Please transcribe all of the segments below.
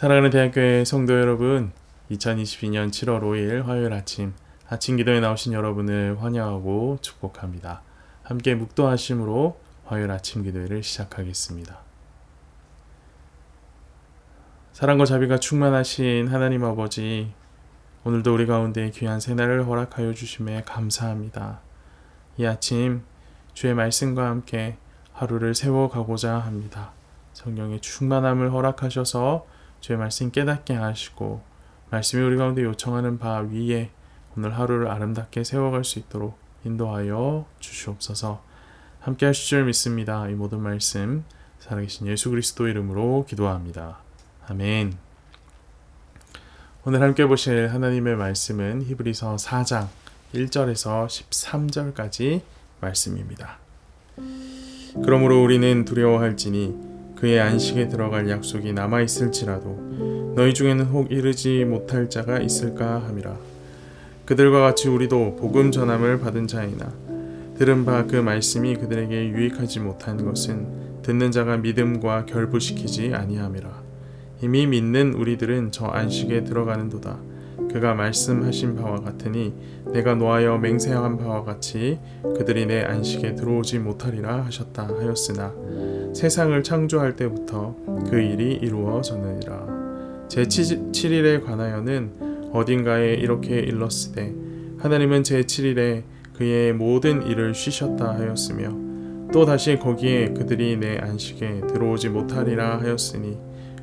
사랑하는 대학교의 성도 여러분, 2022년 7월 5일 화요일 아침 기도에 나오신 여러분을 환영하고 축복합니다. 함께 묵도하심으로 화요일 아침 기도회를 시작하겠습니다. 사랑과 자비가 충만하신 하나님 아버지, 오늘도 우리 가운데 귀한 새날을 허락하여 주심에 감사합니다. 이 아침 주의 말씀과 함께 하루를 세워가고자 합니다. 성령의 충만함을 허락하셔서 주의 말씀 깨닫게 하시고 말씀이 우리 가운데 요청하는 바 위에 오늘 하루를 아름답게 세워갈 수 있도록 인도하여 주시옵소서. 함께 하실 줄 믿습니다. 이 모든 말씀 살아계신 예수 그리스도 이름으로 기도합니다. 아멘. 오늘 함께 보실 하나님의 말씀은 히브리서 4장 1절에서 13절까지 말씀입니다. 그러므로 우리는 두려워할지니 그의 안식에 들어갈 약속이 남아 있을지라도 너희 중에는 혹 이르지 못할 자가 있을까 함이라. 그들과 같이 우리도 복음 전함을 받은 자이나 들은 바 그 말씀이 그들에게 유익하지 못한 것은 듣는 자가 믿음과 결부시키지 아니함이라. 이미 믿는 우리들은 저 안식에 들어가는도다. 그가 말씀하신 바와 같으니 내가 노하여 맹세한 바와 같이 그들이 내 안식에 들어오지 못하리라 하셨다 하였으나 세상을 창조할 때부터 그 일이 이루어졌느니라. 제7일에 관하여는 어딘가에 이렇게 일렀으되 하나님은 제7일에 그의 모든 일을 쉬셨다 하였으며 또 다시 거기에 그들이 내 안식에 들어오지 못하리라 하였으니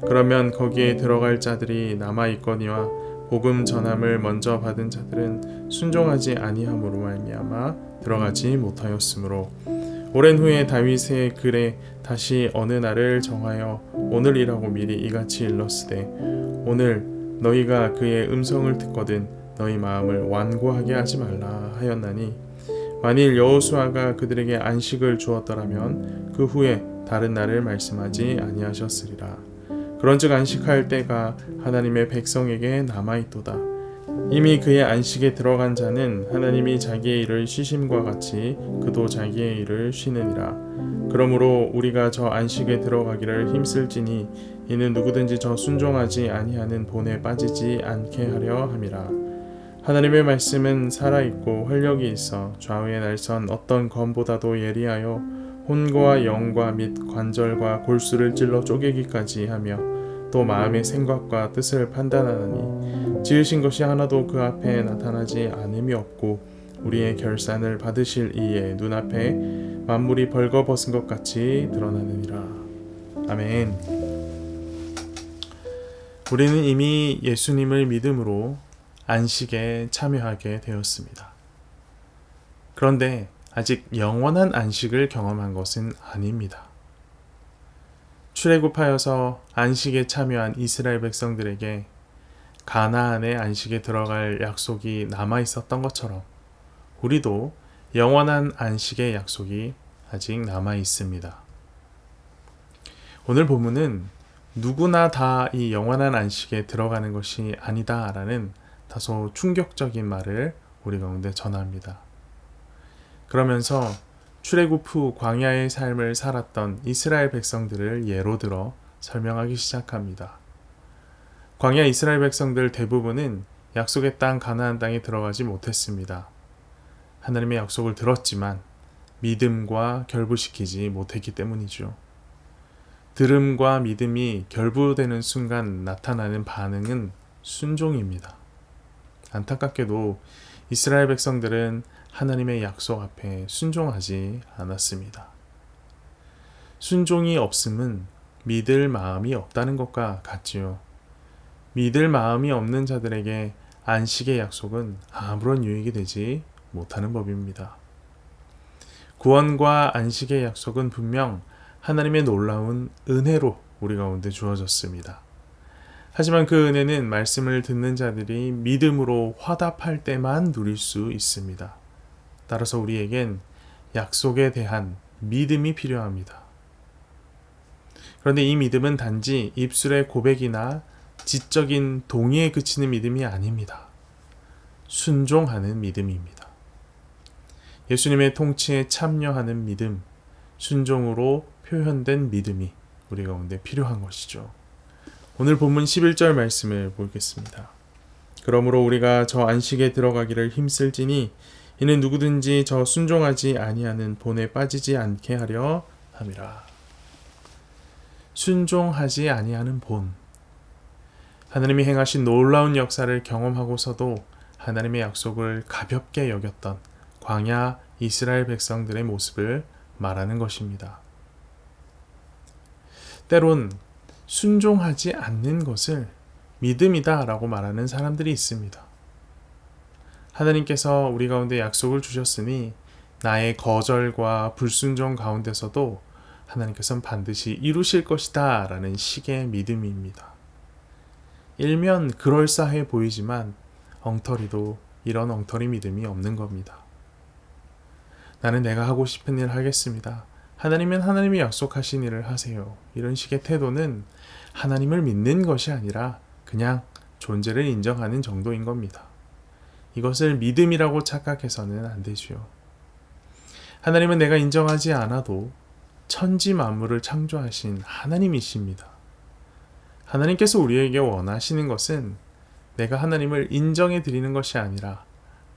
그러면 거기에 들어갈 자들이 남아 있거니와 복음 전함을 먼저 받은 자들은 순종하지 아니함으로 말미암아 들어가지 못하였으므로 오랜 후에 다윗의 글에 다시 어느 날을 정하여 오늘이라고 미리 이같이 일렀으되 오늘 너희가 그의 음성을 듣거든 너희 마음을 완고하게 하지 말라 하였나니 만일 여호수아가 그들에게 안식을 주었더라면 그 후에 다른 날을 말씀하지 아니하셨으리라. 그런즉 안식할 때가 하나님의 백성에게 남아있도다. 이미 그의 안식에 들어간 자는 하나님이 자기의 일을 쉬심과 같이 그도 자기의 일을 쉬느니라. 그러므로 우리가 저 안식에 들어가기를 힘쓸지니 이는 누구든지 저 순종하지 아니하는 본에 빠지지 않게 하려 함이라. 하나님의 말씀은 살아있고 활력이 있어 좌우에 날선 어떤 검보다도 예리하여 혼과 영과 및 관절과 골수를 찔러 쪼개기까지 하며 또 마음의 생각과 뜻을 판단하나니 지으신 것이 하나도 그 앞에 나타나지 않음이 없고 우리의 결산을 받으실 이에 눈앞에 만물이 벌거벗은 것 같이 드러나느니라. 아멘. 우리는 이미 예수님을 믿음으로 안식에 참여하게 되었습니다. 그런데 아직 영원한 안식을 경험한 것은 아닙니다. 출애굽하여서 안식에 참여한 이스라엘 백성들에게 가나안의 안식에 들어갈 약속이 남아 있었던 것처럼 우리도 영원한 안식의 약속이 아직 남아 있습니다. 오늘 본문은 누구나 다 이 영원한 안식에 들어가는 것이 아니다라는 다소 충격적인 말을 우리 가운데 전합니다. 그러면서 출애굽 후 광야의 삶을 살았던 이스라엘 백성들을 예로 들어 설명하기 시작합니다. 광야 이스라엘 백성들 대부분은 약속의 땅 가나안 땅에 들어가지 못했습니다. 하나님의 약속을 들었지만 믿음과 결부시키지 못했기 때문이죠. 들음과 믿음이 결부되는 순간 나타나는 반응은 순종입니다. 안타깝게도 이스라엘 백성들은 하나님의 약속 앞에 순종하지 않았습니다. 순종이 없음은 믿을 마음이 없다는 것과 같지요. 믿을 마음이 없는 자들에게 안식의 약속은 아무런 유익이 되지 못하는 법입니다. 구원과 안식의 약속은 분명 하나님의 놀라운 은혜로 우리 가운데 주어졌습니다. 하지만 그 은혜는 말씀을 듣는 자들이 믿음으로 화답할 때만 누릴 수 있습니다. 따라서 우리에겐 약속에 대한 믿음이 필요합니다. 그런데 이 믿음은 단지 입술의 고백이나 지적인 동의에 그치는 믿음이 아닙니다. 순종하는 믿음입니다. 예수님의 통치에 참여하는 믿음, 순종으로 표현된 믿음이 우리 가운데 필요한 것이죠. 오늘 본문 11절 말씀을 보겠습니다. 그러므로 우리가 저 안식에 들어가기를 힘쓸지니 이는 누구든지 저 순종하지 아니하는 본에 빠지지 않게 하려 함이라. 순종하지 아니하는 본. 하나님이 행하신 놀라운 역사를 경험하고서도 하나님의 약속을 가볍게 여겼던 광야 이스라엘 백성들의 모습을 말하는 것입니다. 때론 순종하지 않는 것을 믿음이다 라고 말하는 사람들이 있습니다. 하나님께서 우리 가운데 약속을 주셨으니 나의 거절과 불순종 가운데서도 하나님께서는 반드시 이루실 것이다 라는 식의 믿음입니다. 일면 그럴싸해 보이지만 엉터리도 이런 엉터리 믿음이 없는 겁니다. 나는 내가 하고 싶은 일 하겠습니다. 하나님은 하나님이 약속하신 일을 하세요. 이런 식의 태도는 하나님을 믿는 것이 아니라 그냥 존재를 인정하는 정도인 겁니다. 이것을 믿음이라고 착각해서는 안 되지요. 하나님은 내가 인정하지 않아도 천지 만물을 창조하신 하나님이십니다. 하나님께서 우리에게 원하시는 것은 내가 하나님을 인정해 드리는 것이 아니라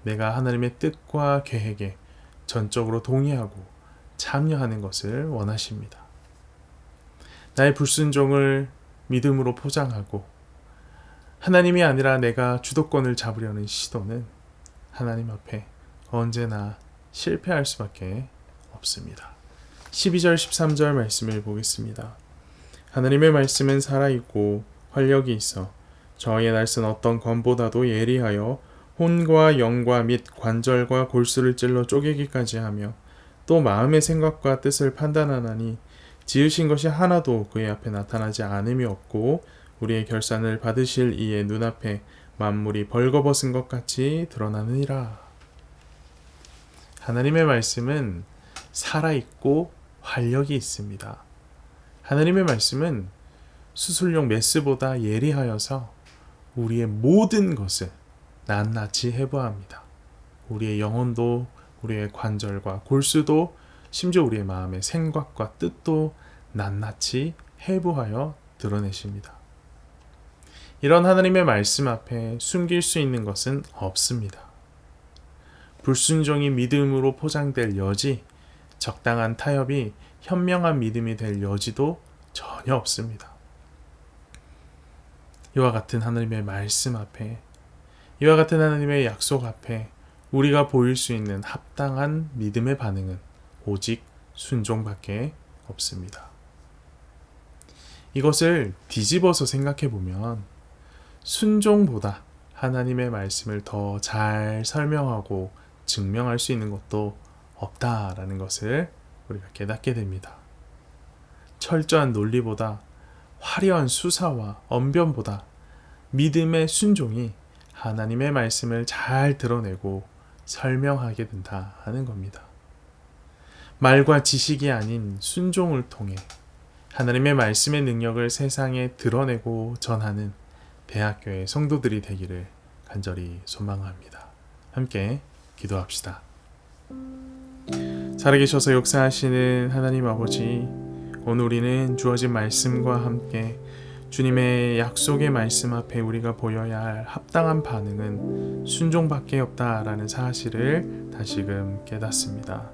내가 하나님의 뜻과 계획에 전적으로 동의하고 참여하는 것을 원하십니다. 나의 불순종을 믿음으로 포장하고 하나님이 아니라 내가 주도권을 잡으려는 시도는 하나님 앞에 언제나 실패할 수밖에 없습니다. 12절 13절 말씀을 보겠습니다. 하나님의 말씀은 살아있고 활력이 있어 저희의 날선 어떤 검보다도 예리하여 혼과 영과 및 관절과 골수를 찔러 쪼개기까지 하며 또 마음의 생각과 뜻을 판단하나니 지으신 것이 하나도 그의 앞에 나타나지 않음이 없고 우리의 결산을 받으실 이의 눈앞에 만물이 벌거벗은 것 같이 드러나느니라. 하나님의 말씀은 살아있고 활력이 있습니다. 하나님의 말씀은 수술용 메스보다 예리하여서 우리의 모든 것을 낱낱이 해부합니다. 우리의 영혼도 우리의 관절과 골수도 심지어 우리의 마음의 생각과 뜻도 낱낱이 해부하여 드러내십니다. 이런 하나님의 말씀 앞에 숨길 수 있는 것은 없습니다. 불순종이 믿음으로 포장될 여지, 적당한 타협이 현명한 믿음이 될 여지도 전혀 없습니다. 이와 같은 하나님의 말씀 앞에, 이와 같은 하나님의 약속 앞에 우리가 보일 수 있는 합당한 믿음의 반응은 오직 순종밖에 없습니다. 이것을 뒤집어서 생각해 보면 순종보다 하나님의 말씀을 더 잘 설명하고 증명할 수 있는 것도 없다라는 것을 우리가 깨닫게 됩니다. 철저한 논리보다 화려한 수사와 언변보다 믿음의 순종이 하나님의 말씀을 잘 드러내고 설명하게 된다 하는 겁니다. 말과 지식이 아닌 순종을 통해 하나님의 말씀의 능력을 세상에 드러내고 전하는 대학교의 성도들이 되기를 간절히 소망합니다. 함께 기도합시다. 살아계셔서 역사하시는 하나님 아버지, 오늘 우리는 주어진 말씀과 함께 주님의 약속의 말씀 앞에 우리가 보여야 할 합당한 반응은 순종밖에 없다라는 사실을 다시금 깨닫습니다.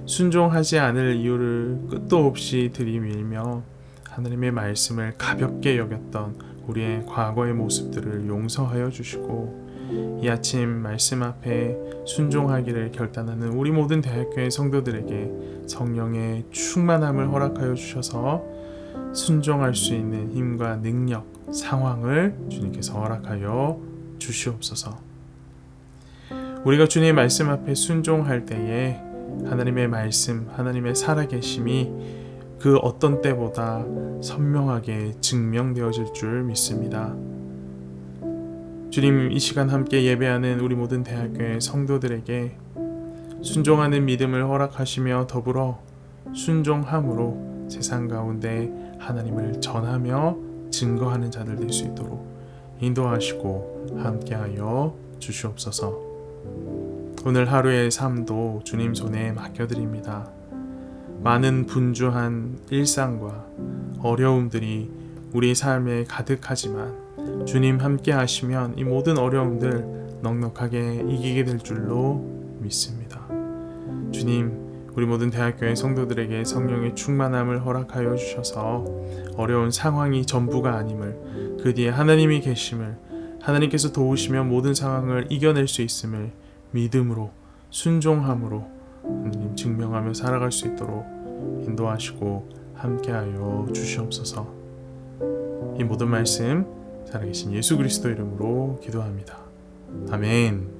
순종하지 않을 이유를 끝도 없이 들이밀며 하나님의 말씀을 가볍게 여겼던 우리의 과거의 모습들을 용서하여 주시고 이 아침 말씀 앞에 순종하기를 결단하는 우리 모든 대학교의 성도들에게 성령의 충만함을 허락하여 주셔서 순종할 수 있는 힘과 능력, 상황을 주님께서 허락하여 주시옵소서. 우리가 주님의 말씀 앞에 순종할 때에 하나님의 말씀, 하나님의 살아계심이 그 어떤 때보다 선명하게 증명되어질 줄 믿습니다. 주님, 이 시간 함께 예배하는 우리 모든 대학교의 성도들에게 순종하는 믿음을 허락하시며 더불어 순종함으로 세상 가운데 하나님을 전하며 증거하는 자들 될 수 있도록 인도하시고 함께하여 주시옵소서. 오늘 하루의 삶도 주님 손에 맡겨드립니다. 많은 분주한 일상과 어려움들이 우리 삶에 가득하지만 주님 함께 하시면 이 모든 어려움들 넉넉하게 이기게 될 줄로 믿습니다. 주님, 우리 모든 대학교의 성도들에게 성령의 충만함을 허락하여 주셔서 어려운 상황이 전부가 아님을, 그 뒤에 하나님이 계심을, 하나님께서 도우시며 모든 상황을 이겨낼 수 있음을 믿음으로 순종함으로 하나님 증명하며 살아갈 수 있도록 인도하시고 함께하여 주시옵소서. 이 모든 말씀 살아계신 예수 그리스도 이름으로 기도합니다. 아멘.